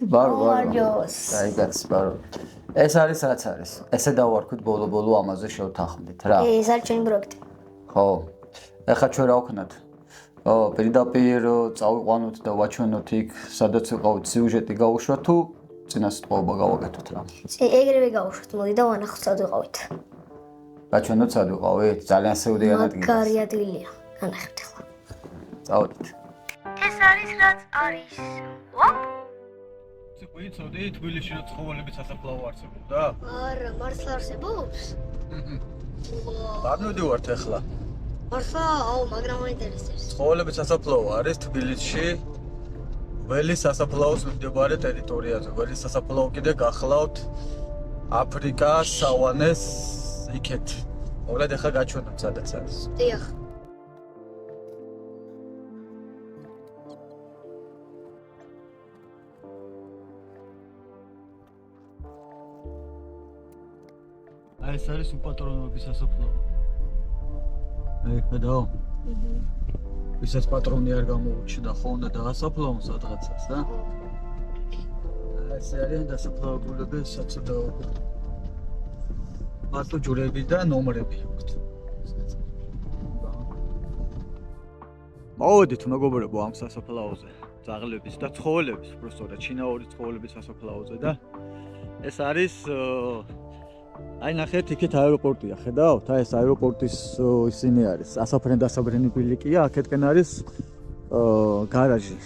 ბარო. აი კაცი ბარო. ეს არის რაც არის. ესე დავარქვით ბოლო ამაზე შევთანხმდით რა. ეს არის ჩვენი პროექტი. ხო. ეხლა ჩვენ რა ვქნათ? პირდაპირ წავიყვანოთ და ვაჩვენოთ იქ, სადაც ვიყავით სიუჟეტი გავუშვათ თუ წინასწყვეტობა გავაკეთოთ რა. ეგრევე გავუშვათ, მოდი და ვანახოთ სად ვიყავით. გაჩვენოთ სად ვიყავით, ძალიან სევდიან ადგილას. მაგარი ადგილია. განახებთ ახლა. წავედით. ეს არის რაც არის. ოპ. ვიცოდი თბილისში რა ცხოველების სასაფლაო არსებობდა? არა, მართლა არსებობს? გამოდივართ ახლა. მართლა, აუ, მაგრამ მაინტერესებს. ცხოველების სასაფლაო არის თბილისში. ველის სასაფლაოს მდებარე ტერიტორიაზე. ველის სასაფლაო კიდე გახლავთ აფრიკას, სავანეს იქეთ. მოგლედ ახლა გაჩვენოთ სადაც არის. დიახ. ეს არის უპატრონოების სასაფლაო. აი ხედავ? ვისაც პატრონი არ გამოუჩნდა, ხო უნდა დაასაფლაონ სადღაცას და? ეს არის დასაფლავებულები, საცოდაო. მარტო ჯვრები და ნომრები აქვთ. მოვედით მეგობრებო ამ სასაფლაოზე, ძაღლების და ცხოველების, უბრალოდ ჩინაური ცხოველების სასაფლაოზე და ეს არის აი ნახეთ, იქით აეროპორტია, ხედავთ? აი ეს აეროპორტის ისინი არის, ასაფრენ-დასაბრენი ბილიკია, აქეთკენ არის გარაჟი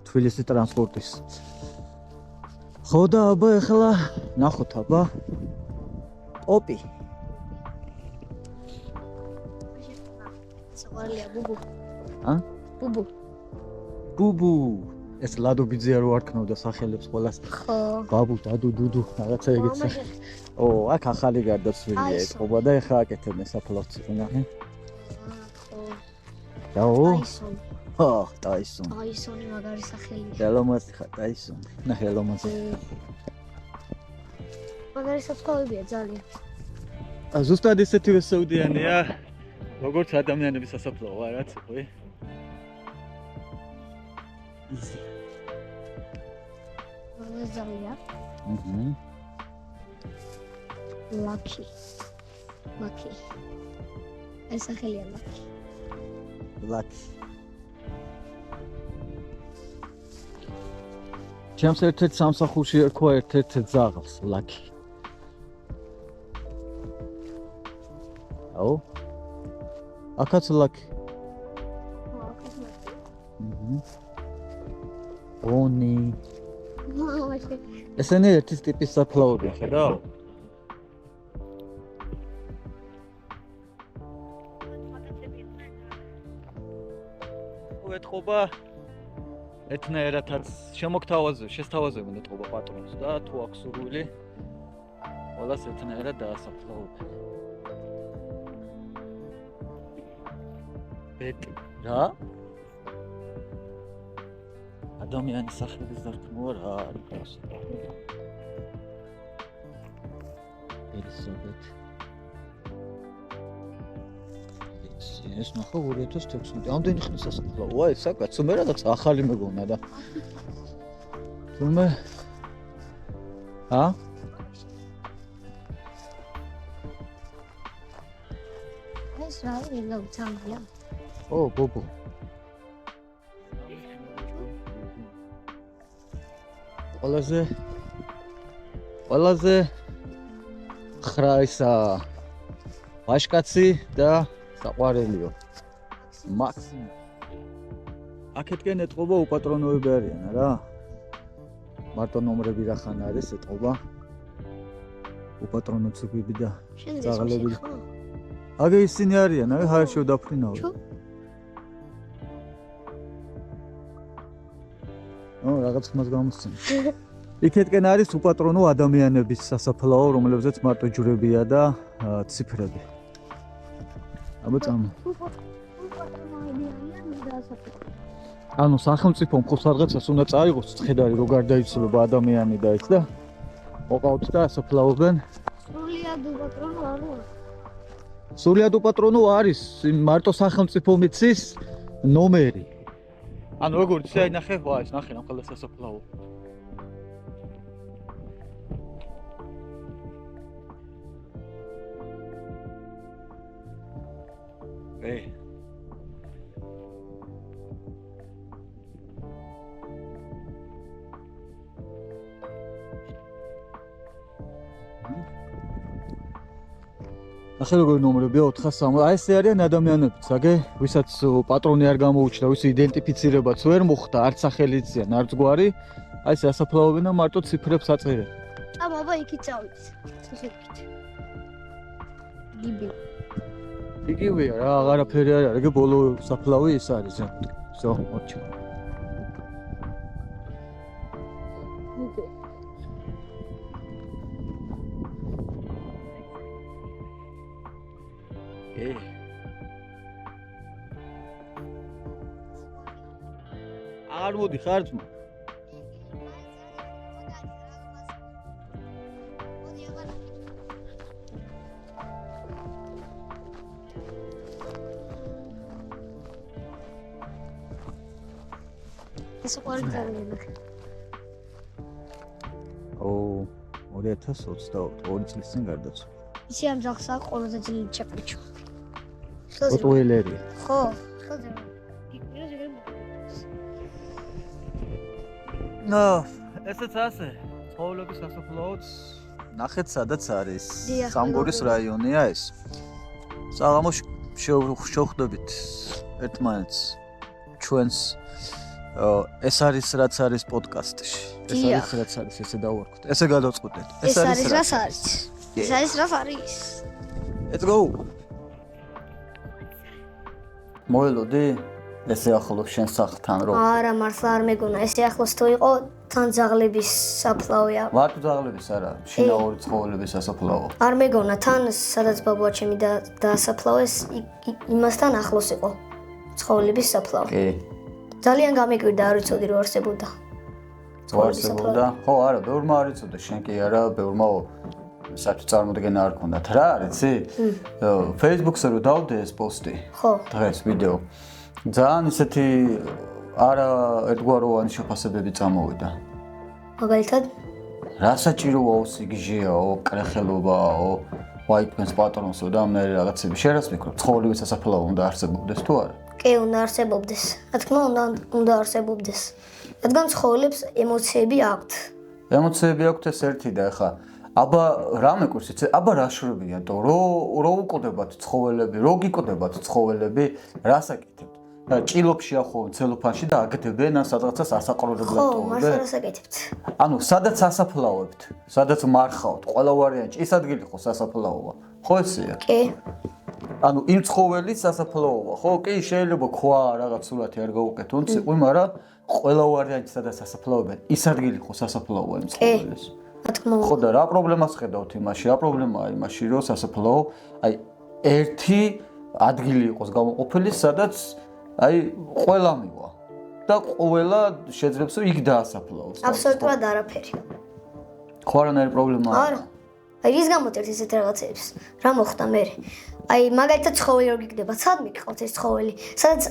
თბილისის ტრანსპორტის. ხო და აბა ახლა ნახოთ აბა ოპი. საყვარელია ბუბუ. ბუბუ. ბუბუ. ეს ლადობიძე არ ვარქნობდა სახელებს ყველას. ხო. ბაბუ, დადუ, დუდუ, რაღაცა ეგეც. ო, აქ ახალი გარდაცვლილია ეთყობა და ეხა აკეთებენ საფლავს ნახე. ხო. დაო? ტაისონ. ხო, ტაისონ. ტაისონი მაგარი სახელია. ელომაზი ხა ტაისონ. ნახე ელომაზი. მაგარი საფლავებია ძალიან. ზუსტად ისეთივე სევდიანია, როგორც ადამიანების სასაფლაო, არაც, ხო? ძალიან. Lucky. ეს სახელია Lucky. Lucky. ჩემს ერთ-ერთ სამსახურში ერქვა ერთ-ერთ ძაღლს Lucky. აუ? აქაც Lucky. ონი. ესენი ერთის ტიპის საფლაოები, ხედავ? ეთყობა ეთნაერათაც შესთავაზებენ ეთყობა პატრონს და თუ აქვს სურვილი ყველას ეთნაერად დაასაფლავებენ. ბეტი რა? ადამიანის სახელის დარქმევა რა არის? ელიზაბეთ. ეს ნახო 2016. ამდენი ხნის სასაფლაოა ეს საკაცო, მე რაღაც ახალი მეგონა და თუმე ეს რა είναι უცამია? ო, ბობო. ყველაზე ხრა ისა ვაშკაცი და საყვარელიო. მაქსიმ. აქეთკენ ეთყობა უპატრონოები არიან რა. მარტო ნომრები რახან არის ეთყობა. უპატრონო ცუგები და ძაღლები. აგე ისინი არიან, აი ჰაერში დაფრინავენ. ო, რაღაც ხმას გამოსცემ. იქეთკენ არის უპატრონო ადამიანების სასაფლაო, რომლებზეც მარტო ჯვრებია და ციფრები. აბა წამო. ანუ სახელმწიფო მხოლოდ სადღაცას უნდა წაიღოს ცხედარი რო გარდაიცვალება ადამიანი და ის და მოყავთ და ასაფლავებენ. სრულად უპატრონო არის, მარტო სახელმწიფო მიცის ნომერი. ანუ როგორც აი ნახე, ვა ეს ნახე ამ ყველა სასაფლაო. ახლა როგორი ნომრებია 460. აი ესე არიან ადამიანებიც, აგე, ვისაც პატრონი არ გამოუჩნდა, ვის იდენტიფიცირებაც ვერ მოხდა, არც სახელიციან, არც გვარი, აი ესე ასაფლავებენ და მარტო ციფრებს აწერენ. აბა იქით წავიდეთ. შეხედეთ. გიბი. იგივეა რა, აღარაფერი არ არის, ეგ ბოლო საფლავი ის არის. ზო, მოჩა. აღარ მოდი ხარ ძმა? ეს ყარი ძალიან. 2022 წლის წინ გარდაიცვალა. ისე ამ ძაღლსა ყველაზე ძლიერი ჩაკრიჩო. ოტოელერი. ხო, ხოზე. იქნებ ზეგერ. ნო, ესეც ასე. ცხოველების სასაფლაოც ნახეთ სადაც არის. სამგორის რაიონია ეს. საღამოს შევხვდებით ერთმანეთს. ჩვენს ეს არის რაც არის პოდკასტში. ეს არის რაც არის, ესე დავარქვით. ესე გადავწყვეტეთ. ეს არის რაც არის. ეს არის რაც არის. Let's go. მოელოდი? ესე ახლოს შენ სახლთან რო. არა, მართლა არ მეგონა. ესე ახლოს თუ იყო თან ძაღლების საფლავია. მარტო ძაღლების არა, შინაური ცხოველების სასაფლაო. არ მეგონა, თან სადაც ბაბუა ჩემი დაასაფლავეს, იმასთან ახლოს იყო ცხოველების საფლავი. კი. ძალიან გამიკვირდა, არ ვიცოდი რომ არსებობდა. არსებობდა? ხო, არა, ბევრმა არ იცოდა, შენ კი არა, ბევრმა საერთოდ წარმოდგენა არ ქონდათ რა, არიცი? Facebook-ზე რო დავდე ეს პოსტი. ხო. დღეს ვიდეო. ძალიან ისეთი არა ერთგვაროვანი შეფასებები წამოვიდა. მაგალითად? რა საჭიროა სიგიჟეაო, კრეხელობაო, ვაიტმენს პატრონსო და ამნაირი რაღაცები. შენ რას ვფიქრობ, ცხოველების სასაფლაო უნდა არსებობდეს თუ არა? კი, უნდა არსებობდეს. რა თქმა უნდა არსებობდეს. რადგან ცხოველებს ემოციები აქვთ. ემოციები აქვთ ეს ერთი და ეხა აბა რა მეკვირს იცი? აბა რა შრობია თო? რო უყოდებათ ცხოველები, რო გიყოდებათ ცხოველები, რა საკეთებთ? და ჭილოფში ახო ცელოფანში და აგდებენ ან სადღაცას ასაყრობებლად ხო, ტოვებენ. მართლა რა საკეთებთ? ანუ სადაც ასაფლავებთ, სადაც მარხავთ, ყველა ვარიანტი ის ადგილი ხო სასაფლაოა. ხო ესეა? კი. ანუ იმ ცხოველის სასაფლაოა, ხო? კი, შეიძლება ქვა რაღაც სურათი არ გავუკეთო, ციყვი, მაგრამ ყველა ვარიანტი სადაც ასაფლავებენ, ის ადგილი ხო სასაფლაოა იმ ცხოველის. რა თქმა უნდა. ხო და რა პრობლემას ხედავთ იმაში? რა პრობლემაა იმაში, რომ სასაფლაო აი ერთი ადგილი იყოს გამოყოფილი, სადაც აი ყველა მივა და ყველა შეძლებს რომ იქ დაასაფლავოს. აბსოლუტურად არაფერი. ხო არანაირი პრობლემა არა. აი რის გამოწერთ ესეთ რაღაცებს? რა მოხდა მე? აი მაგალითად ცხოველი რო გიგდება, სად მიგყავთ ეს ცხოველი? სადაც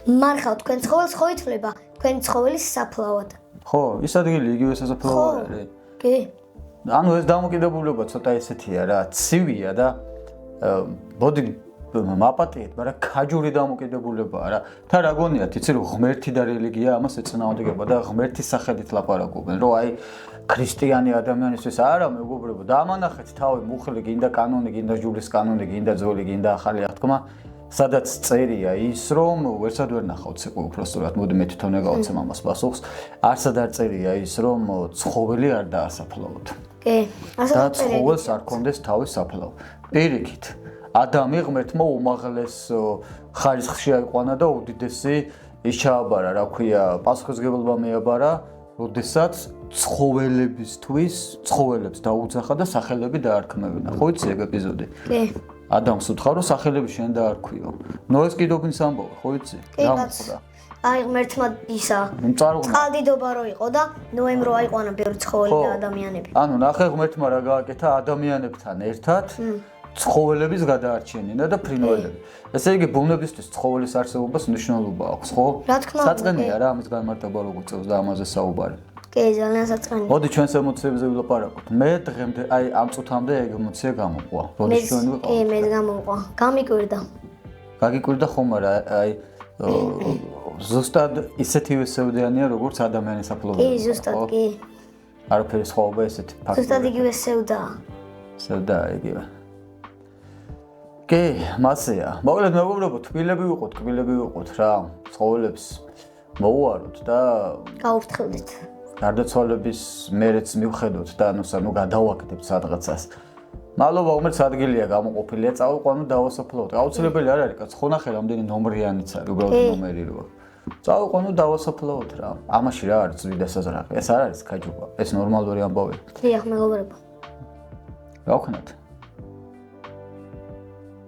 მარხავთ თქვენ ცხოველს, ხო ითვლება თქვენი ცხოველის საფლავად. ხო, ის ადგილი იგივე სასაფლაო არის. კი. ანუ ეს დამოკიდებულება ცოტა ესეთია რა, ცივია და ბოდი მაპატიეთ, მაგრამ ქაჯური დამოკიდებულებაა რა. თა რა გონიათ, იცი რომ ღმერთი და რელიგია ამას ეწინააღმდეგება და ღმერთის სახელით ლაპარაკობენ, რომ აი ქრისტიანი ადამიანისთვის არა მეგობრებო, დამანახეთ თავი მუხლი, გინდა კანონი, გინდა ჯულის კანონი, გინდა ძველი, გინდა ახალი აღთქმა, სადაც წერია ის, რომ ვერცად ვერ ნახავთ სიყვი უბრალოდ, მოდი მე თვითონ გავაცემ ამას პასუხს. არსად არ წერია ის, რომ ცხოველი არ დაასაფლავოთ. კი. და ცხოველს არ კონდეს თავის საფლავი. პირიქით ადამი ღმერთმა უმაღლეს ხარისხში აიყვანა და უდიდესი ის ჩააბარა, რა ქვია, პასუხისმგებლობა მიაბარა, როდესაც ცხოველებისთვის, ცხოველებს დაუძახა და სახელები დაარქმევინა. ხო იცი ეგ ეპიზოდი? კი. ადამიანს უთხრა რომ სახელები შენ დაარქვიო. ნოეს კიდობნის ამბავი, ხო იცი? რა მოხდა? აი ღმერთმა ისა წყალდიდობა რო იყო და ნოემ რო აიყვანა ბევრი ცხოველი და ადამიანები. ანუ ნახე ღმერთმა რა გააკეთა ადამიანებთან ერთად ცხოველების გადაარჩენინა და ფრინველები. ესე იგი ბუნებისთვის ცხოველის არსებობას მნიშვნელობა აქვს, ხო? რა თქმა უნდა. საწყენია რა ამის განმარტება როგორ წევს და ამაზე საუბარი. კი, ძალიან საწყენია. მოდი ჩვენს ემოციებზე ვილაპარაკოთ. მე დღემდე, აი ამ წუთამდე ეგ ემოცია გამოყვა. როდის ჩვენ კი, ვიყავით? მე გამოყვა. გამიკვირდა. გაგიკვირდა ხომ არა, აი ზუსტად ისეთივე სევდიანია, როგორც ადამიანის აფლობელი. კი, ზუსტად, კი. არაფერი სხვაობა ესეთი ფაქტია. ზუსტად იგივე სევდაა. სევდა იგივე. კი, მასეა. მოკლედ მეგობრებო, თბილები ვიყოთ რა. ცხოველებს მოუაროთ და გაუფრთხილდით. გარდაცვალების მერეც მივხედოთ და ანუ გადავაკეთებთ სადღაცას. მადლობა, უმეტს ადგილია გამოყოფილია, წავიყვანო დავასაფლავოთ. აუცილებელი არ არის, კაც ხონახე რამდენი ნომრიანიც არის, უბრალოდ ნომერი როა. წავიყვანო დავასაფლავოთ რა. ამაში რა არის ზვი დასაზრახი? ეს არ არის კაჯუყა, ეს ნორმალური ამბავია. დიახ, მეგობრებო. რა ვქნათ?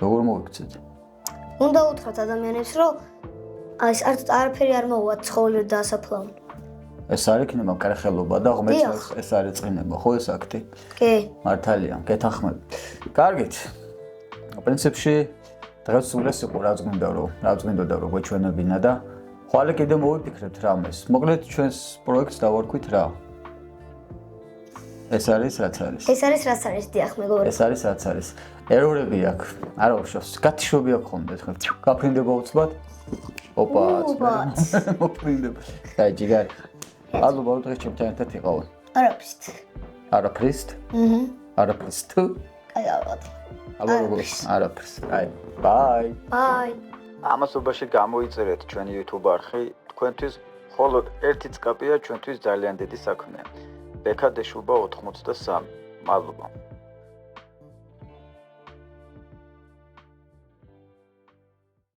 როგორ მოვიქცეთ? უნდა უთხრათ ადამიანებს, რომ აი არაფერი არ მოუვათ ცხოველებს დაასაფლავონ. ეს არ იქნება მკერხელობა და ღმერთს ეს არ ეწყინება, ხო ეს აქტი? კი. მართალია, გეთანხმები. კარგით. პრინციპში დღეს სულეს იყო რაც გვინდოდა რომ გვეჩვენებინა და ხვალე კიდე მოვიფიქრებთ რამეს. მოკლედ ჩვენს პროექტს დავარქვით რა. ეს არის რაც არის. ეს არის რაც არის, დიახ, მეგობრებო. ეს არის რაც არის. ერორები აქვს. არა უშავს. გათიშობი აქვს ხოლმე ხა. გაფრინდება უცბად. ოპა, მოფრინდება. დაი ჯიგარი. მადლობა რომ დღეს ჩემთან ერთად იყავით. არაფრით. არაფრით? არაფრით. აი ალბათ. აბა როგორ არაფრით. აი, ბაი. ბაი. ამასობაში გამოიწერეთ ჩვენი YouTube არხი. თქვენთვის მხოლოდ ერთი წკაპია ჩვენთვის ძალიან დიდი საქმეა. ბექადეშუბა 83. მადლობა.